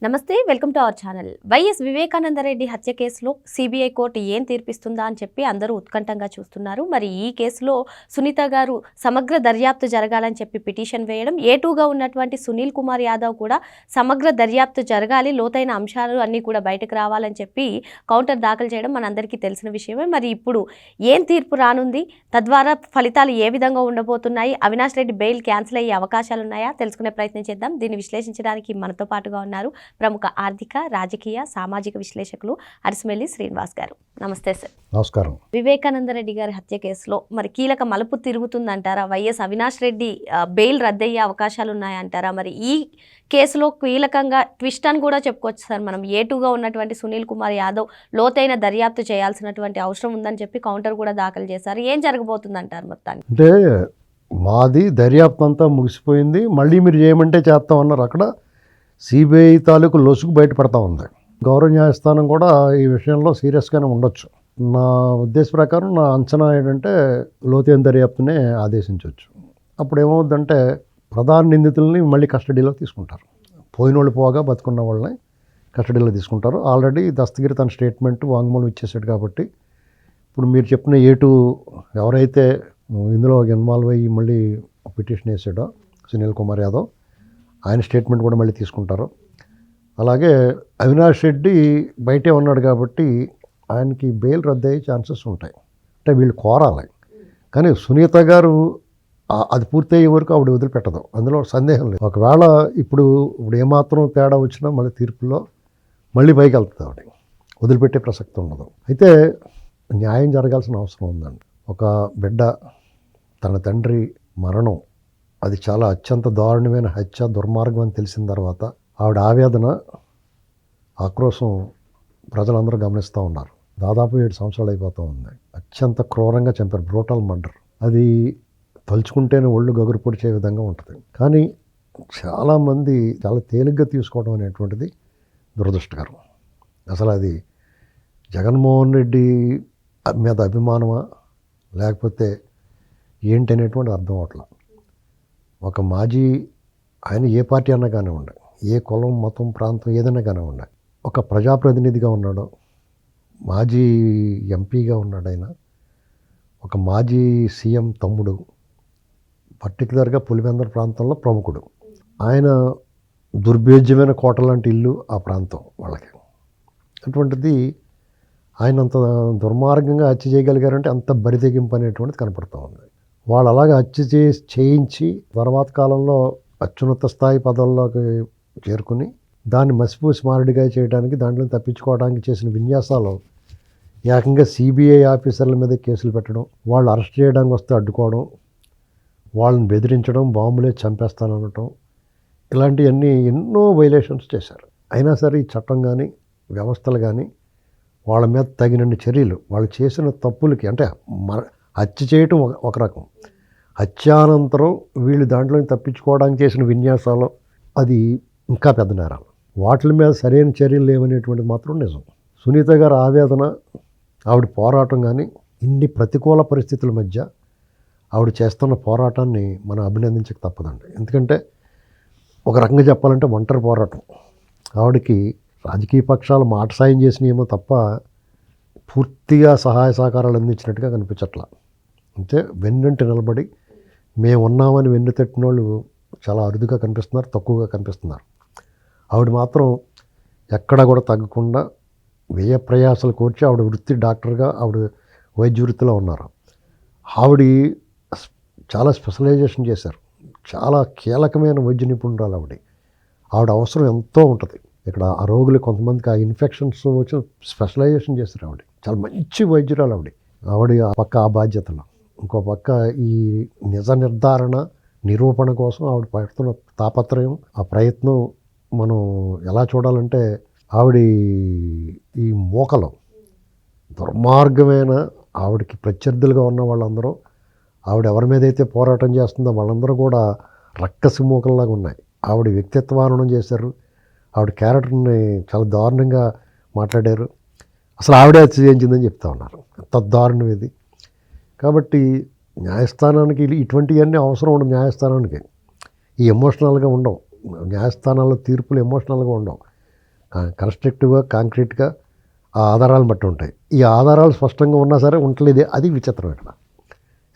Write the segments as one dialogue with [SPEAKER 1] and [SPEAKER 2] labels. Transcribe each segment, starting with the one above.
[SPEAKER 1] నమస్తే, welcome to our channel. YS Vivekananda Reddy హత్య కేసులో సిబిఐ కోర్టు ఏం తీర్పిస్తుందా అని చెప్పి అందరూ ఉత్కంఠంగా చూస్తున్నారు. మరి ఈ కేసులో సునీత గారు సమగ్ర దర్యాప్తు జరగాలని చెప్పి పిటిషన్ వేయడం, ఏటూగా ఉన్నటువంటి సునీల్ కుమార్ యాదవ్ కూడా సమగ్ర దర్యాప్తు జరగాలి, లోతైన అంశాలు అన్నీ కూడా బయటకు రావాలని చెప్పి కౌంటర్ దాఖలు చేయడం మనందరికీ తెలిసిన విషయమే. మరి ఇప్పుడు ఏం తీర్పు రానుంది, తద్వారా ఫలితాలు ఏ విధంగా ఉండబోతున్నాయి, అవినాష్ రెడ్డి బెయిల్ క్యాన్సిల్ అయ్యే అవకాశాలు ఉన్నాయా, తెలుసుకునే ప్రయత్నం చేద్దాం. దీన్ని విశ్లేషించడానికి మనతో పాటుగా ఉన్నారు ప్రముఖ ఆర్థిక, రాజకీయ, సామాజిక విశ్లేషకులు అరిసిమెల్లి శ్రీనివాస్ గారు. నమస్తే సార్.
[SPEAKER 2] నమస్కారం.
[SPEAKER 1] వివేకానందరెడ్డి గారి హత్య కేసులో మరి కీలక మలుపు తిరుగుతుందంటారా? వైఎస్ అవినాష్ రెడ్డి బెయిల్ రద్దయ్యే అవకాశాలు ఉన్నాయంటారా? మరి ఈ కేసులో కీలకంగా ట్విస్ట్ అని కూడా చెప్పుకోవచ్చు సార్. మనం ఏటూగా ఉన్నటువంటి సునీల్ కుమార్ యాదవ్ లోతైన దర్యాప్తు చేయాల్సినటువంటి అవసరం ఉందని చెప్పి కౌంటర్ కూడా దాఖలు చేశారు. ఏం జరగబోతుందంటారు మొత్తానికి?
[SPEAKER 2] అంటే మాది దర్యాప్తు అంతా ముగిసిపోయింది, మళ్ళీ మీరు చేయమంటే చేస్తామన్నారు. అక్కడ సిబిఐ తాలూకు లొసుగు బయటపడతా ఉంది. గౌరవ న్యాయస్థానం కూడా ఈ విషయంలో సీరియస్గానే ఉండొచ్చు. నా ఉద్దేశ ప్రకారం, నా అంచనా ఏంటంటే లోతైన దర్యాప్తునే ఆదేశించవచ్చు. అప్పుడు ఏమవుద్దంటే ప్రధాన నిందితుల్ని మళ్ళీ కస్టడీలో తీసుకుంటారు. పోయిన వాళ్ళు పోగా బతుకున్న వాళ్ళని కస్టడీలో తీసుకుంటారు. ఆల్రెడీ దస్తగిరి తన స్టేట్మెంట్ వాంగ్మూలం ఇచ్చేసాడు కాబట్టి ఇప్పుడు మీరు చెప్పిన ఏటు ఎవరైతే ఇందులో ఇన్వాల్వ్ అయ్యి మళ్ళీ పిటిషన్ వేసాడో సునీల్ కుమార్ యాదవ్, ఆయన స్టేట్మెంట్ కూడా మళ్ళీ తీసుకుంటారు. అలాగే అవినాష్ రెడ్డి బయటే ఉన్నాడు కాబట్టి ఆయనకి బెయిల్ రద్దయ్యే ఛాన్సెస్ ఉంటాయి. అంటే వీళ్ళు కోరాలి, కానీ సునీత గారు అది పూర్తయ్యే వరకు ఆవిడ వదిలిపెట్టదు, అందులో సందేహం లేదు. ఒకవేళ ఇప్పుడు ఏమాత్రం తేడా వచ్చినా మళ్ళీ తీర్పులో మళ్ళీ పైకి వెళ్తుంది, ఆవిడ వదిలిపెట్టే ప్రసక్తి ఉండదు. అయితే న్యాయం జరగాల్సిన అవసరం ఉందండి. ఒక బిడ్డ తన తండ్రి మరణం, అది చాలా అత్యంత దారుణమైన హత్య, దుర్మార్గం అని తెలిసిన తర్వాత ఆవిడ ఆవేదన, ఆక్రోశం ప్రజలందరూ గమనిస్తూ ఉన్నారు. దాదాపు 7 సంవత్సరాలు అయిపోతూ ఉంది. అత్యంత క్రూరంగా చంపారు, బ్రూటల్ మర్డర్. అది తలుచుకుంటేనే ఒళ్ళు గగురు పొడిచే విధంగా ఉంటుంది. కానీ చాలామంది చాలా తేలిగ్గా తీసుకోవడం అనేటువంటిది దురదృష్టకరం. అసలు అది జగన్మోహన్ రెడ్డి మీద అభిమానమా లేకపోతే ఏంటి అనేటువంటి అర్థం అవట్లా. ఒక మాజీ, ఆయన ఏ పార్టీ అన్నా కానివ్వండి, ఏ కులం, మతం, ప్రాంతం ఏదైనా కానివ్వండి, ఒక ప్రజాప్రతినిధిగా ఉన్నాడు, మాజీ ఎంపీగా ఉన్నాడు, ఆయన ఒక మాజీ సీఎం తమ్ముడు, పర్టికులర్గా పులివెందుల ప్రాంతంలో ప్రముఖుడు. ఆయన దుర్భేద్యమైన కోట లాంటి ఇల్లు ఆ ప్రాంతం వాళ్ళకి. అటువంటిది ఆయన అంత దుర్మార్గంగా హత్య చేయగలిగారంటే అంత బరితెగింపు అనేటువంటిది కనపడుతూ ఉంది. వాళ్ళు అలాగే హత్య చేయించి తర్వాత కాలంలో అత్యున్నత స్థాయి పదవుల్లోకి చేరుకుని దాన్ని మసిపూసి మారడిగా చేయడానికి, దాంట్లో తప్పించుకోవడానికి చేసిన విన్యాసాలు, ఏకంగా సిబిఐ ఆఫీసర్ల మీద కేసులు పెట్టడం, వాళ్ళు అరెస్ట్ చేయడానికి వస్తే అడ్డుకోవడం, వాళ్ళని బెదిరించడం, బాంబులే చంపేస్తాననటం, ఇలాంటివన్నీ ఎన్నో వైలేషన్స్ చేశారు. అయినా సరే ఈ చట్టం కానీ వ్యవస్థలు కానీ వాళ్ళ మీద తగినన్ని చర్యలు, వాళ్ళు చేసిన తప్పులకి, అంటే హత్య చేయటం ఒక రకం, హత్యానంతరం వీళ్ళు దాంట్లో తప్పించుకోవడానికి చేసిన విన్యాసాలు అది ఇంకా పెద్ద నేరాలు. వాటి మీద సరైన చర్యలు లేవనేటువంటిది మాత్రం నిజం. సునీత గారి ఆవేదన, ఆవిడ పోరాటం కానీ, ఇన్ని ప్రతికూల పరిస్థితుల మధ్య ఆవిడ చేస్తున్న పోరాటాన్ని మనం అభినందించక తప్పదండి. ఎందుకంటే ఒక రకంగా చెప్పాలంటే ఒంటరి పోరాటం. ఆవిడకి రాజకీయ పక్షాలు మాట సాయం చేసినాయేమో తప్ప పూర్తిగా సహాయ సహకారాలు అందించినట్టుగా కనిపించట్లా. అంటే వెన్నంటి నిలబడి మేము ఉన్నామని వెన్ను తట్టిన వాళ్ళు చాలా అరుదుగా కనిపిస్తున్నారు, తక్కువగా కనిపిస్తున్నారు. ఆవిడ మాత్రం ఎక్కడా కూడా తగ్గకుండా వ్యయ ప్రయాసాలు కోర్చి ఆవిడ వృత్తి డాక్టర్గా, ఆవిడ వైద్య వృత్తిలో ఉన్నారు. ఆవిడ చాలా స్పెషలైజేషన్ చేశారు, చాలా కీలకమైన వైద్య నిపుణురాలు ఆవిడ. ఆవిడ అవసరం ఎంతో ఉంటుంది ఇక్కడ. ఆ రోగులు కొంతమందికి ఆ ఇన్ఫెక్షన్స్ వచ్చి స్పెషలైజేషన్ చేస్తారు. ఆవిడ చాలా మంచి వైద్యురాలు ఆవిడ. ఆవిడ ఆ పక్క ఆ బాధ్యతలు, ఇంకో పక్క ఈ నిజ నిర్ధారణ, నిరూపణ కోసం ఆవిడ పడుతున్న తాపత్రయం, ఆ ప్రయత్నం మనం ఎలా చూడాలంటే, ఆవిడ ఈ మోకలు దుర్మార్గమైన, ఆవిడకి ప్రత్యర్థులుగా ఉన్న వాళ్ళందరూ, ఆవిడ ఎవరి మీద అయితే పోరాటం చేస్తుందో వాళ్ళందరూ కూడా రక్కసి మూకల్లాగా ఉన్నాయి. ఆవిడ వ్యక్తిత్వానం చేశారు, ఆవిడ క్యారెక్టర్ని చాలా దారుణంగా మాట్లాడారు. అసలు ఆవిడే హత్య చేయించిందని చెప్తా ఉన్నారు. ఎంత దారుణం ఇది. కాబట్టి న్యాయస్థానానికి ఇటువంటివన్నీ అవసరం ఉండదు. న్యాయస్థానానికి ఈ ఎమోషనల్గా ఉండవు. న్యాయస్థానాల్లో తీర్పులు ఎమోషనల్గా ఉండవు. కన్స్ట్రక్టివ్గా కాంక్రీట్గా ఆ ఆధారాలను బట్టి ఉంటాయి. ఈ ఆధారాలు స్పష్టంగా ఉన్నా సరే ఉండలేదు. అది విచిత్రం ఇక్కడ.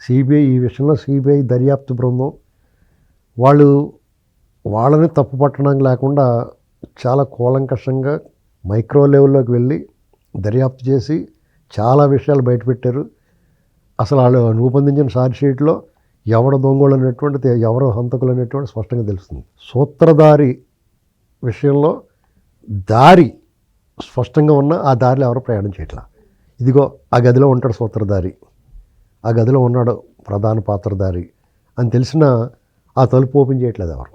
[SPEAKER 2] సిబిఐ ఈ విషయంలో సిబిఐ దర్యాప్తు బృందం వాళ్ళని తప్పు పట్టడం లేకుండా చాలా కూలంకషంగా మైక్రో లెవెల్లోకి వెళ్ళి దర్యాప్తు చేసి చాలా విషయాలు బయటపెట్టారు. అసలు వాళ్ళు రూపొందించిన ఛార్జ్ షీట్లో ఎవడ దొంగలు అనేటువంటిది, ఎవరు హంతకులు అనేటువంటి స్పష్టంగా తెలుస్తుంది. సూత్రధారి విషయంలో దారి స్పష్టంగా ఉన్న ఆ దారిలో ఎవరు ప్రయాణం చేయట్లా. ఇదిగో ఆ గదిలో ఉంటాడు సూత్రధారి, ఆ గదిలో ఉన్నాడు ప్రధాన పాత్రధారి అని తెలిసిన ఆ తలుపు ఓపెన్ చేయట్లేదు ఎవరు.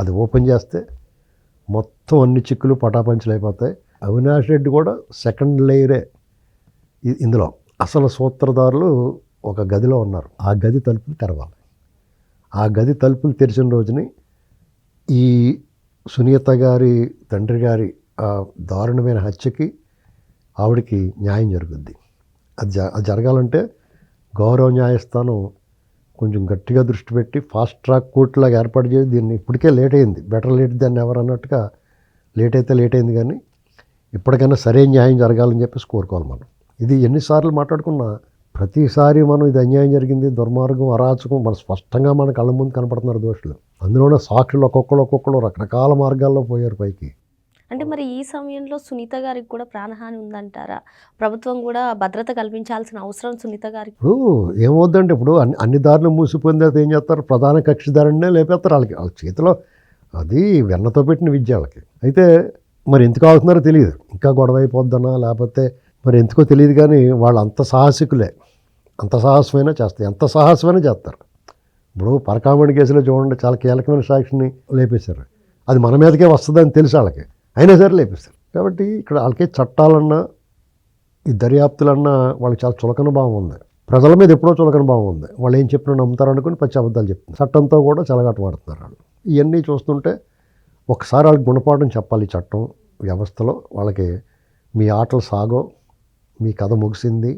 [SPEAKER 2] అది ఓపెన్ చేస్తే మొత్తం అన్ని చిక్కులు పటాపంచలు అయిపోతాయి. అవినాష్ రెడ్డి కూడా సెకండ్ లేయరే ఇందులో. అసలు సూత్రధారులు ఒక గదిలో ఉన్నారు. ఆ గది తలుపులు తెరవాలి. ఆ గది తలుపులు తెరిచిన రోజుని ఈ సునీత గారి తండ్రి గారి ఆ దారుణమైన హత్యకి ఆవిడకి న్యాయం జరుగుద్ది. అది జరగాలంటే గౌరవ న్యాయస్థానం కొంచెం గట్టిగా దృష్టి పెట్టి ఫాస్ట్ ట్రాక్ కోర్టు లాగా ఏర్పాటు చేసి దీన్ని, ఇప్పటికే లేట్ అయింది, బెటర్ లేట్ దాన్ని ఎవరు అన్నట్టుగా లేట్ అయితే లేట్ అయింది, కానీ ఇప్పటికైనా సరైన న్యాయం జరగాలని చెప్పేసి కోరుకోవాలి మనం. ఇది ఎన్నిసార్లు మాట్లాడుకున్నా ప్రతిసారి మనం ఇది అన్యాయం జరిగింది, దుర్మార్గం, అరాచకం మన స్పష్టంగా మన కళ్ళ ముందు కనపడుతున్నారు దోషులు. అందులోనే సాక్షులు ఒక్కొక్కరు రకరకాల మార్గాల్లో పోయారు పైకి.
[SPEAKER 1] అంటే మరి ఈ సమయంలో సునీత గారికి కూడా ప్రాణహాని ఉందంటారా? ప్రభుత్వం కూడా భద్రత కల్పించాల్సిన అవసరం సునీత గారికి.
[SPEAKER 2] ఇప్పుడు ఏమవుద్దంటే, ఇప్పుడు అన్ని దారులు మూసిపోయిన తర్వాత ఏం చేస్తారు, ప్రధాన కక్షిదారునే లేపేస్తారు. వాళ్ళ చేతిలో అది వెన్నతో పెట్టిన విద్య వాళ్ళకి. అయితే మరి ఎందుకు అవుతున్నారో తెలియదు, ఇంకా గొడవ అయిపోద్దనా లేకపోతే మరి ఎందుకో తెలియదు, కానీ వాళ్ళు అంత సాహసికులే, అంత సాహసమైనా చేస్తారు, ఎంత సాహసమైనా చేస్తారు. ఇప్పుడు పరకామణి కేసులో చూడండి, చాలా కీలకమైన సాక్షిని లేపేశారు. అది మన మీదకే వస్తుందని తెలుసు వాళ్ళకి, అయినా సరే లేపేస్తారు. కాబట్టి ఇక్కడ వాళ్ళకి చట్టాలన్నా ఈ దర్యాప్తులన్నా వాళ్ళకి చాలా చులకన భావం ఉంది. ప్రజల మీద ఎప్పుడో చులకన భావం ఉంది. వాళ్ళు ఏం చెప్పినా నమ్ముతారు అనుకుని పచ్చి అబద్ధాలు చెప్తున్నారు. చట్టంతో కూడా చెలగాటమాడుతున్నారు వాళ్ళు. ఇవన్నీ చూస్తుంటే ఒకసారి వాళ్ళకి గుణపాఠం చెప్పాలి. ఈ చట్టం వ్యవస్థలో వాళ్ళకి మీ ఆటలు సాగో, మీ కథ ముగిసింది,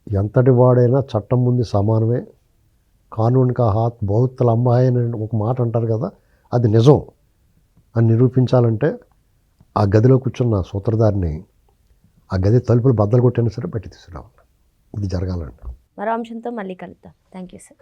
[SPEAKER 2] ఎంతటి వాడైనా చట్టం ముందు సమానమే, కానూన్ కా హాత్ బహుత్ లంబా హై అని ఒక మాట అంటారు కదా, అది నిజం అని నిరూపించాలంటే ఆ గదిలో కూర్చున్న సూత్రధారిని ఆ గది తలుపులు బద్దలు కొట్టినా సరే బయట తీసుకురావాలి. ఇది జరగాలండి.
[SPEAKER 1] మరో అంశంతో మళ్ళీ కలుద్దాం. Thank you sir.